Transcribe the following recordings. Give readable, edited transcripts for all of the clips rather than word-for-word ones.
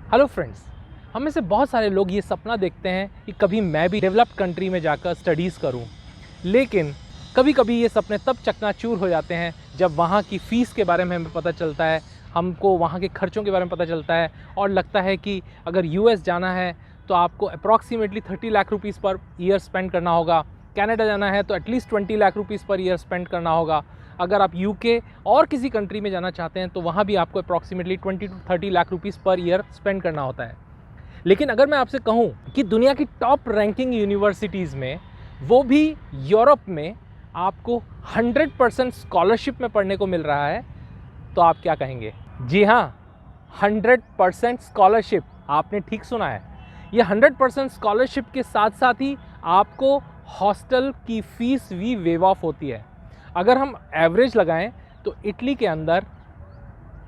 Hello friends, हम में से बहुत सारे लोग ये सपना देखते हैं कि कभी मैं भी डेवलप्ड कंट्री में जाकर स्टडीज़ करूं। लेकिन कभी कभी ये सपने तब चकनाचूर हो जाते हैं जब वहाँ की फ़ीस के बारे में हमें पता चलता है, हमको वहाँ के खर्चों के बारे में पता चलता है और लगता है कि अगर यूएस जाना है तो आपको approximately 30 lakh rupees per year spend करना होगा। कनाडा जाना है तो at least 20 lakh rupees per year spend करना होगा। अगर आप यूके और किसी कंट्री में जाना चाहते हैं तो वहाँ भी आपको approximately 20 to 30 lakh rupees per year spend करना होता है। लेकिन अगर मैं आपसे कहूँ कि दुनिया की टॉप रैंकिंग यूनिवर्सिटीज़ में, वो भी यूरोप में, आपको 100% स्कॉलरशिप में पढ़ने को मिल रहा है, तो आप क्या कहेंगे? जी हाँ, 100% स्कॉलरशिप, आपने ठीक सुना है। ये 100% स्कॉलरशिप के साथ साथ ही आपको हॉस्टल की फ़ीस भी वेव ऑफ होती है। अगर हम एवरेज लगाएं तो इटली के अंदर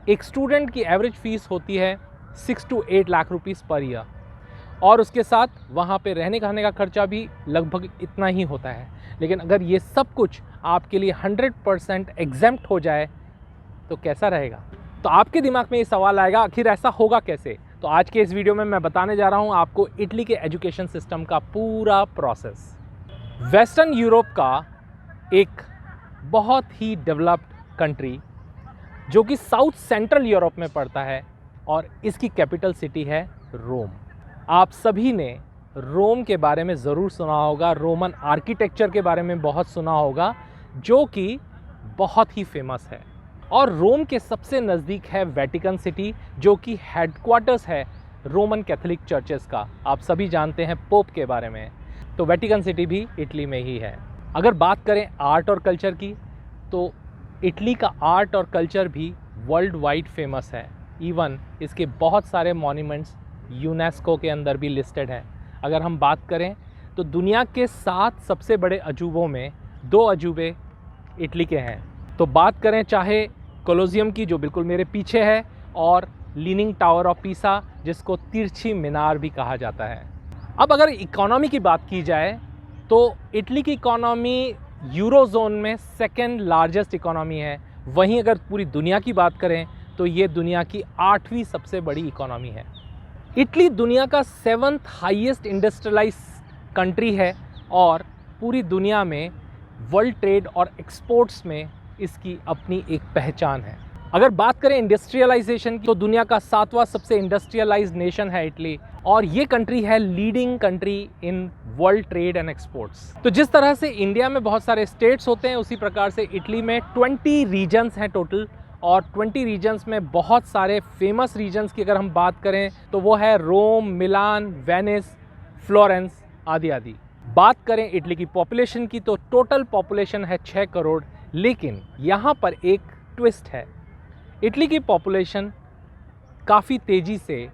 एक स्टूडेंट की एवरेज फ़ीस होती है 6 to 8 lakh rupees per year, और उसके साथ वहाँ पे रहने खाने का खर्चा भी लगभग इतना ही होता है। लेकिन अगर ये सब कुछ आपके लिए 100% एग्जेम्प्ट हो जाए तो कैसा रहेगा? तो आपके दिमाग में ये सवाल आएगा, आखिर ऐसा होगा कैसे? तो आज के इस वीडियो में मैं बताने जा रहा हूँ आपको इटली के एजुकेशन सिस्टम का पूरा प्रोसेस। वेस्टर्न यूरोप का एक बहुत ही डेवलप्ड कंट्री जो कि साउथ सेंट्रल यूरोप में पड़ता है, और इसकी कैपिटल सिटी है रोम। आप सभी ने रोम के बारे में ज़रूर सुना होगा, रोमन आर्किटेक्चर के बारे में बहुत सुना होगा, जो कि बहुत ही फेमस है। और रोम के सबसे नज़दीक है वेटिकन सिटी, जो कि हेडक्वार्टर्स है रोमन कैथोलिक चर्चेस का। आप सभी जानते हैं पोप के बारे में, तो वेटिकन सिटी भी इटली में ही है। अगर बात करें आर्ट और कल्चर की, तो इटली का आर्ट और कल्चर भी वर्ल्ड वाइड फेमस है। इवन इसके बहुत सारे मॉन्यूमेंट्स यूनेस्को के अंदर भी लिस्टेड हैं। अगर हम बात करें तो दुनिया के 7 सबसे बड़े अजूबों में 2 अजूबे इटली के हैं। तो बात करें चाहे कोलोसियम की, जो बिल्कुल मेरे पीछे है, और लीनिंग टावर ऑफ पीसा, जिसको तिरछी मीनार भी कहा जाता है। अब अगर इकोनॉमी की बात की जाए तो इटली की इकोनॉमी यूरोजोन में सेकेंड लार्जेस्ट इकोनॉमी है। वहीं अगर पूरी दुनिया की बात करें तो ये दुनिया की 8वीं सबसे बड़ी इकोनॉमी है। इटली दुनिया का 7th हाईएस्ट इंडस्ट्रियलाइज कंट्री है, और पूरी दुनिया में वर्ल्ड ट्रेड और एक्सपोर्ट्स में इसकी अपनी एक पहचान है। अगर बात करें इंडस्ट्रियलाइजेशन की, तो दुनिया का 7वां सबसे इंडस्ट्रियलाइज्ड नेशन है इटली, और ये कंट्री है leading country in world trade and exports. तो जिस तरह से इंडिया में बहुत सारे स्टेट्स होते हैं, उसी प्रकार से इटली में 20 रीजन्स हैं टोटल, और 20 रीजन्स में बहुत सारे फेमस रीजन्स की अगर हम बात करें तो वो है रोम, मिलान, वेनिस, फ्लोरेंस आदि आदि। बात करें इटली की पॉपुलेशन की, तो टोटल पॉपुलेशन है 6 करोड़। लेकिन यहाँ पर एक ट्विस्ट है, इटली की पॉपुलेशन काफ़ी तेज़ी से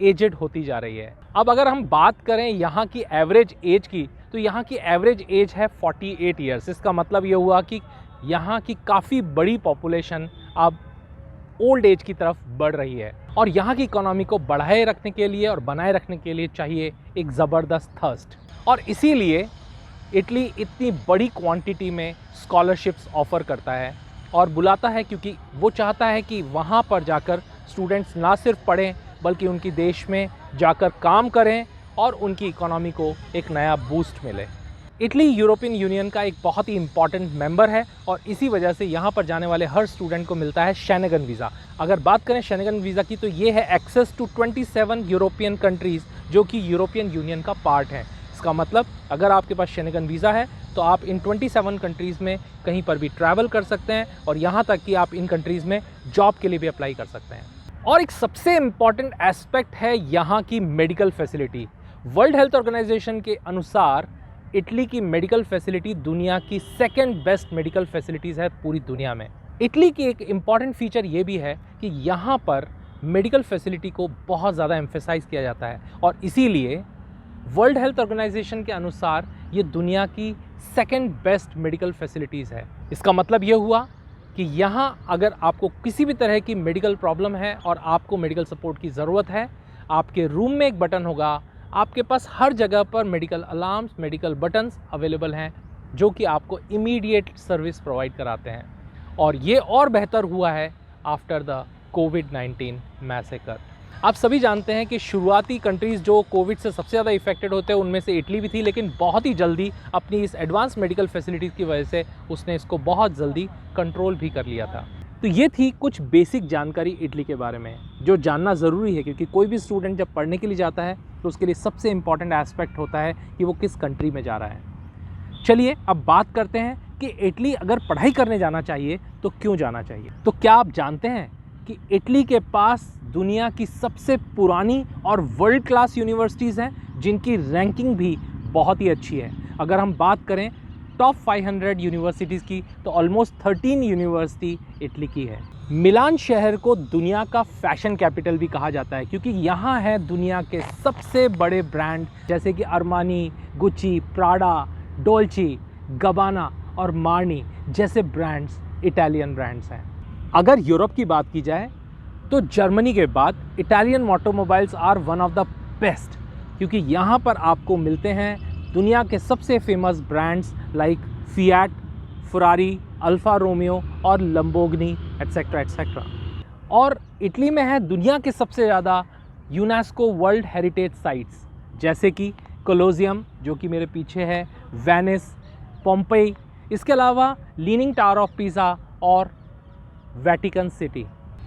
एजेड होती जा रही है। अब अगर हम बात करें यहाँ की एवरेज एज की, तो यहाँ की एवरेज एज है 48 ईयर्स। इसका मतलब ये हुआ कि यहाँ की काफ़ी बड़ी पॉपुलेशन अब ओल्ड एज की तरफ बढ़ रही है, और यहाँ की इकोनॉमी को बढ़ाए रखने के लिए और बनाए रखने के लिए चाहिए एक ज़बरदस्त थर्स्ट, और इसीलिए इटली इतनी बड़ी क्वांटिटी में स्कॉलरशिप्स ऑफ़र करता है और बुलाता है, क्योंकि वो चाहता है कि वहाँ पर जाकर स्टूडेंट्स ना सिर्फ पढ़ें बल्कि उनकी देश में जाकर काम करें और उनकी इकोनॉमी को एक नया बूस्ट मिले। इटली यूरोपियन यूनियन का एक बहुत ही इंपॉर्टेंट मेंबर है, और इसी वजह से यहाँ पर जाने वाले हर स्टूडेंट को मिलता है शेंगेन वीज़ा। अगर बात करें शेंगेन वीज़ा की, तो ये है एक्सेस टू 27 यूरोपियन कंट्रीज़ जो कि यूरोपियन यूनियन का पार्ट हैं। इसका मतलब अगर आपके पास शेंगेन वीज़ा है तो आप इन 27 कंट्रीज़ में कहीं पर भी ट्रैवल कर सकते हैं, और यहाँ तक कि आप इन कंट्रीज़ में जॉब के लिए भी अप्लाई कर सकते हैं। और एक सबसे इम्पॉर्टेंट एस्पेक्ट है यहाँ की medical facility. World health organization के अनुसार इटली की मेडिकल फैसिलिटी दुनिया की 2nd बेस्ट मेडिकल फैसिलिटीज़ है पूरी दुनिया में। इटली की एक इम्पॉर्टेंट फीचर ये भी है कि यहाँ पर मेडिकल फैसिलिटी को बहुत ज़्यादा एम्फेसाइज किया जाता है, और इसीलिए वर्ल्ड हेल्थ ऑर्गेनाइजेशन के अनुसार ये दुनिया की 2nd बेस्ट मेडिकल फैसिलिटीज़ है। इसका मतलब ये हुआ कि यहाँ अगर आपको किसी भी तरह की मेडिकल प्रॉब्लम है और आपको मेडिकल सपोर्ट की ज़रूरत है, आपके रूम में एक बटन होगा, आपके पास हर जगह पर medical alarms, medical buttons available हैं, जो कि आपको इमीडिएट सर्विस प्रोवाइड कराते हैं। और ये और बेहतर हुआ है आफ्टर द कोविड-19 मैसेकर। आप सभी जानते हैं कि शुरुआती कंट्रीज़ जो कोविड से सबसे ज़्यादा इफेक्टेड होते हैं उनमें से इटली भी थी, लेकिन बहुत ही जल्दी अपनी इस एडवांस मेडिकल फैसिलिटीज़ की वजह से उसने इसको बहुत जल्दी कंट्रोल भी कर लिया था। तो ये थी कुछ बेसिक जानकारी इटली के बारे में जो जानना ज़रूरी है, क्योंकि कोई भी स्टूडेंट जब पढ़ने के लिए जाता है तो उसके लिए सबसे इम्पॉर्टेंट एस्पेक्ट होता है कि वो किस कंट्री में जा रहा है। चलिए अब बात करते हैं कि इटली अगर पढ़ाई करने जाना चाहिए तो क्यों जाना चाहिए। तो क्या आप जानते हैं कि इटली के पास दुनिया की सबसे पुरानी और वर्ल्ड क्लास यूनिवर्सिटीज़ हैं जिनकी रैंकिंग भी बहुत ही अच्छी है। अगर हम बात करें टॉप 500 यूनिवर्सिटीज़ की तो ऑलमोस्ट 13 यूनिवर्सिटी इटली की है। मिलान शहर को दुनिया का फैशन कैपिटल भी कहा जाता है, क्योंकि यहाँ है दुनिया के सबसे बड़े ब्रांड जैसे कि अरमानी, गुच्ची, प्राडा, डोल्ची, गबाना और मार्नी जैसे ब्रांड्स इटालियन ब्रांड्स हैं। अगर यूरोप की बात की जाए तो जर्मनी के बाद Italian automobiles are one of the best, क्योंकि यहाँ पर आपको मिलते हैं दुनिया के सबसे famous brands like Fiat, Ferrari, Alfa Romeo और लंबोर्गिनी एटसेट्रा एटसेट्रा। और इटली में है दुनिया के सबसे ज़्यादा यूनेस्को वर्ल्ड हेरिटेज साइट्स जैसे कि कोलोसियम जो कि मेरे पीछे है, वेनिस, पोम्पेई, इसके अलावा लीनिंग टावर ऑफ पीसा और वेटिकन सिटी।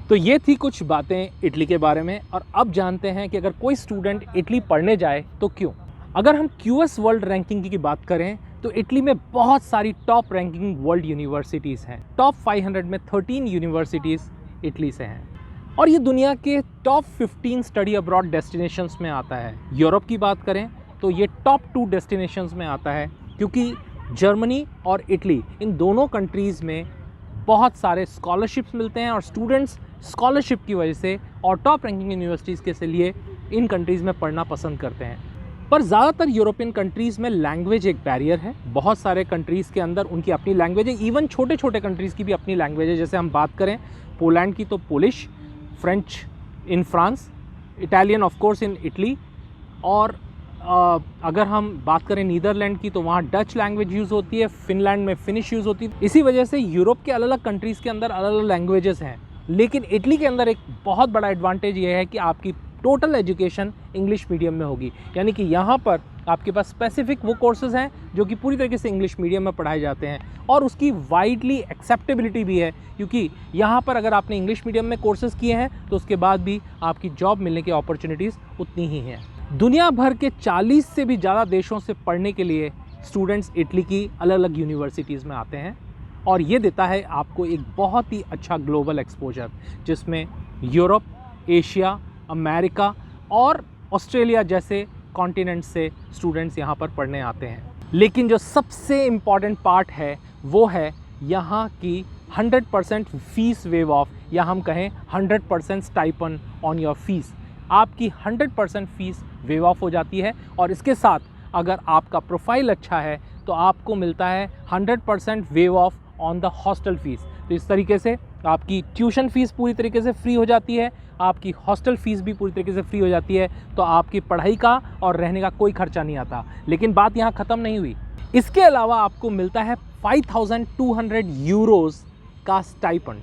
तो ये थी कुछ बातें इटली के बारे में। और अब जानते हैं कि अगर कोई स्टूडेंट इटली पढ़ने जाए तो क्यों। अगर हम क्यूएस वर्ल्ड रैंकिंग की बात करें तो इटली में बहुत सारी टॉप रैंकिंग वर्ल्ड यूनिवर्सिटीज़ हैं। टॉप 500 में 13 यूनिवर्सिटीज़ इटली से हैं और ये दुनिया के टॉप 15 स्टडी अब्रॉड डेस्टिनेशंस में आता है। यूरोप की बात करें तो ये टॉप 2 डेस्टिनेशंस में आता है, क्योंकि जर्मनी और इटली इन दोनों कंट्रीज़ में बहुत सारे स्कॉलरशिप्स मिलते हैं और स्टूडेंट्स स्कॉलरशिप की वजह से और टॉप रैंकिंग यूनिवर्सिटीज़ के लिए इन कंट्रीज़ में पढ़ना पसंद करते हैं। पर ज़्यादातर यूरोपियन कंट्रीज़ में लैंग्वेज एक बैरियर है। बहुत सारे कंट्रीज़ के अंदर उनकी अपनी लैंग्वेज है, इवन छोटे छोटे कंट्रीज़ की भी अपनी लैंग्वेज है। जैसे हम बात करें पोलैंड की तो Polish, French in France, Italian of course in Italy, और अगर हम बात करें नीदरलैंड की तो वहाँ डच लैंग्वेज यूज़ होती है, फिनलैंड में फिनिश यूज़ होती है। इसी वजह से यूरोप के अलग अलग कंट्रीज़ के अंदर अलग अलग लैंग्वेजेस हैं। लेकिन इटली के अंदर एक बहुत बड़ा एडवांटेज ये है कि आपकी टोटल एजुकेशन इंग्लिश मीडियम में होगी, यानी कि यहाँ पर आपके पास स्पेसिफिक वो कोर्सेज़ हैं जो कि पूरी तरीके से इंग्लिश मीडियम में पढ़ाए जाते हैं और उसकी वाइडली एक्सेप्टेबिलिटी भी है, क्योंकि यहाँ पर अगर आपने इंग्लिश मीडियम में कोर्सेज़ किए हैं तो उसके बाद भी आपकी जॉब मिलने की अपॉर्चुनिटीज़ उतनी ही हैं। दुनिया भर के 40 से भी ज़्यादा देशों से पढ़ने के लिए स्टूडेंट्स इटली की अलग अलग यूनिवर्सिटीज़ में आते हैं और ये देता है आपको एक बहुत ही अच्छा ग्लोबल एक्सपोजर, जिसमें यूरोप, एशिया, अमेरिका और ऑस्ट्रेलिया जैसे कॉन्टिनेंट से स्टूडेंट्स यहाँ पर पढ़ने आते हैं। लेकिन जो सबसे इम्पॉर्टेंट पार्ट है वो है यहाँ की 100% फीस वेव ऑफ, या हम कहें 100% स्टाइपन ऑन योर फीस। आपकी 100% फीस वेव ऑफ हो जाती है और इसके साथ अगर आपका प्रोफाइल अच्छा है तो आपको मिलता है 100% wave of on the hostel fees. तो इस तरीके से आपकी ट्यूशन फ़ीस पूरी तरीके से फ्री हो जाती है, आपकी हॉस्टल फ़ीस भी पूरी तरीके से फ्री हो जाती है, तो आपकी पढ़ाई का और रहने का कोई खर्चा नहीं आता। लेकिन बात यहाँ ख़त्म नहीं हुई। इसके अलावा आपको मिलता है 5200 यूरोज़ का स्टाइपेंड।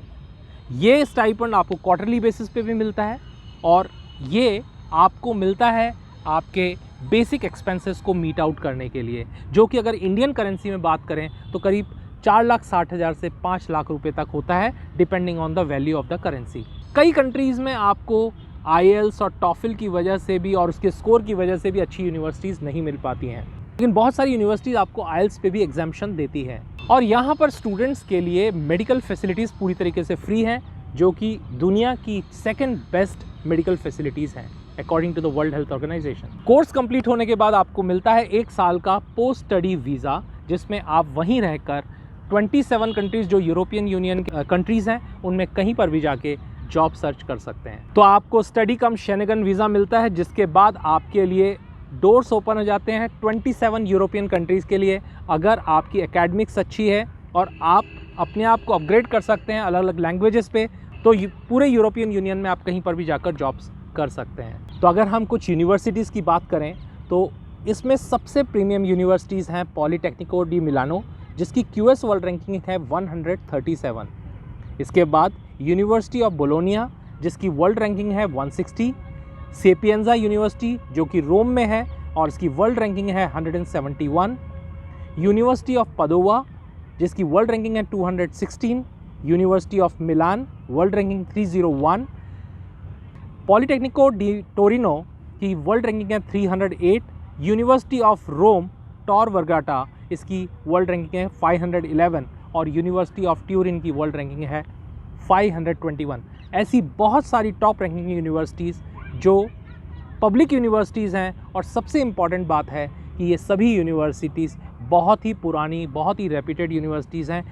ये स्टाइपेंड आपको क्वार्टरली बेसिस पे भी मिलता है और ये आपको मिलता है आपके बेसिक एक्सपेंसेस को मीट आउट करने के लिए, जो कि अगर इंडियन करेंसी में बात करें तो करीब 4,60,000 से 5 लाख रुपए तक होता है, depending on the value of the currency. कई कंट्रीज़ में आपको आईएल्स और टॉफिल की वजह से भी और उसके स्कोर की वजह से भी अच्छी यूनिवर्सिटीज़ नहीं मिल पाती हैं, लेकिन बहुत सारी यूनिवर्सिटीज़ आपको आईएल्स पे भी एग्जाम्शन देती है। और यहाँ पर स्टूडेंट्स के लिए मेडिकल फैसिलिटीज़ पूरी तरीके से फ्री हैं, जो कि दुनिया की सेकेंड बेस्ट मेडिकल फैसिलिटीज़ हैं according to the world health organization. Course complete होने के बाद आपको मिलता है 1 साल का पोस्ट स्टडी वीज़ा, जिसमें आप वहीं रहकर 27 कंट्रीज़ जो यूरोपियन यूनियन कंट्रीज़ हैं उनमें कहीं पर भी जाके जॉब सर्च कर सकते हैं। तो आपको स्टडी कम शेनेगन वीज़ा मिलता है, जिसके बाद आपके लिए डोर्स ओपन हो जाते हैं 27 यूरोपियन कंट्रीज़ के लिए। अगर आपकी एकेडमिक्स अच्छी है और आप अपने आप को अपग्रेड कर सकते हैं अलग अलग लैंग्वेजेस पे, तो पूरे यूरोपियन यूनियन में आप कहीं पर भी जाकर जॉब्स कर सकते हैं। तो अगर हम कुछ यूनिवर्सिटीज़ की बात करें तो इसमें सबसे प्रीमियम यूनिवर्सिटीज़ हैं पॉलीटेक्निको डी मिलानो, जिसकी क्यूएस वर्ल्ड रैंकिंग है 137। इसके बाद यूनिवर्सिटी ऑफ बोलोनिया, जिसकी वर्ल्ड रैंकिंग है 160। सेपिएंजा यूनिवर्सिटी जो कि रोम में है और इसकी वर्ल्ड रैंकिंग है 171, यूनिवर्सिटी ऑफ पदोवा जिसकी वर्ल्ड रैंकिंग है 216, university of Milan world ranking 301, Politecnico D Torino की वर्ल्ड रैंकिंग है 308, यूनिवर्सिटी ऑफ रोम टॉर वर्गाटा इसकी वर्ल्ड रैंकिंग है 511 और यूनिवर्सिटी ऑफ ट्यूरिन की वर्ल्ड रैंकिंग है 521। ऐसी बहुत सारी टॉप रैंकिंग यूनिवर्सिटीज़ जो पब्लिक यूनिवर्सिटीज़ हैं और सबसे इम्पॉर्टेंट बात है कि ये सभी यूनिवर्सिटीज़ बहुत ही पुरानी, बहुत ही रेप्यूटेड यूनिवर्सिटीज़ हैं।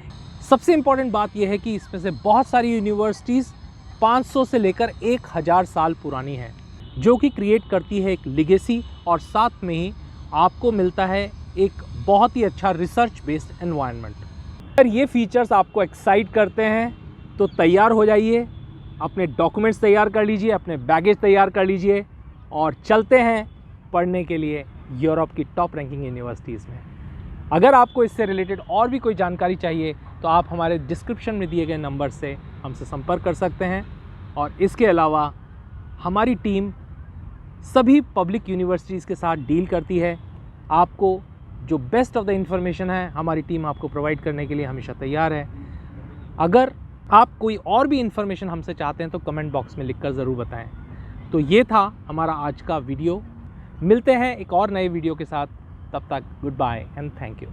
सबसे इम्पॉर्टेंट बात यह है कि इसमें से बहुत सारी यूनिवर्सिटीज़ 500 से लेकर 1000 साल पुरानी हैं, जो कि क्रिएट करती है एक लिगेसी और साथ में ही आपको मिलता है एक बहुत ही अच्छा रिसर्च बेस्ड एनवायरनमेंट। अगर ये फीचर्स आपको एक्साइट करते हैं तो तैयार हो जाइए, अपने डॉक्यूमेंट्स तैयार कर लीजिए, अपने बैगेज तैयार कर लीजिए और चलते हैं पढ़ने के लिए यूरोप की टॉप रैंकिंग यूनिवर्सिटीज़ में। अगर आपको इससे रिलेटेड और भी कोई जानकारी चाहिए तो आप हमारे डिस्क्रिप्शन में दिए गए नंबर से हमसे संपर्क कर सकते हैं। और इसके अलावा हमारी टीम सभी पब्लिक यूनिवर्सिटीज़ के साथ डील करती है। आपको जो बेस्ट ऑफ द इंफॉर्मेशन है हमारी टीम आपको प्रोवाइड करने के लिए हमेशा तैयार है। अगर आप कोई और भी इन्फॉर्मेशन हमसे चाहते हैं तो कमेंट बॉक्स में लिखकर ज़रूर बताएं। तो ये था हमारा आज का वीडियो। मिलते हैं एक और नए वीडियो के साथ, तब तक goodbye and thank you.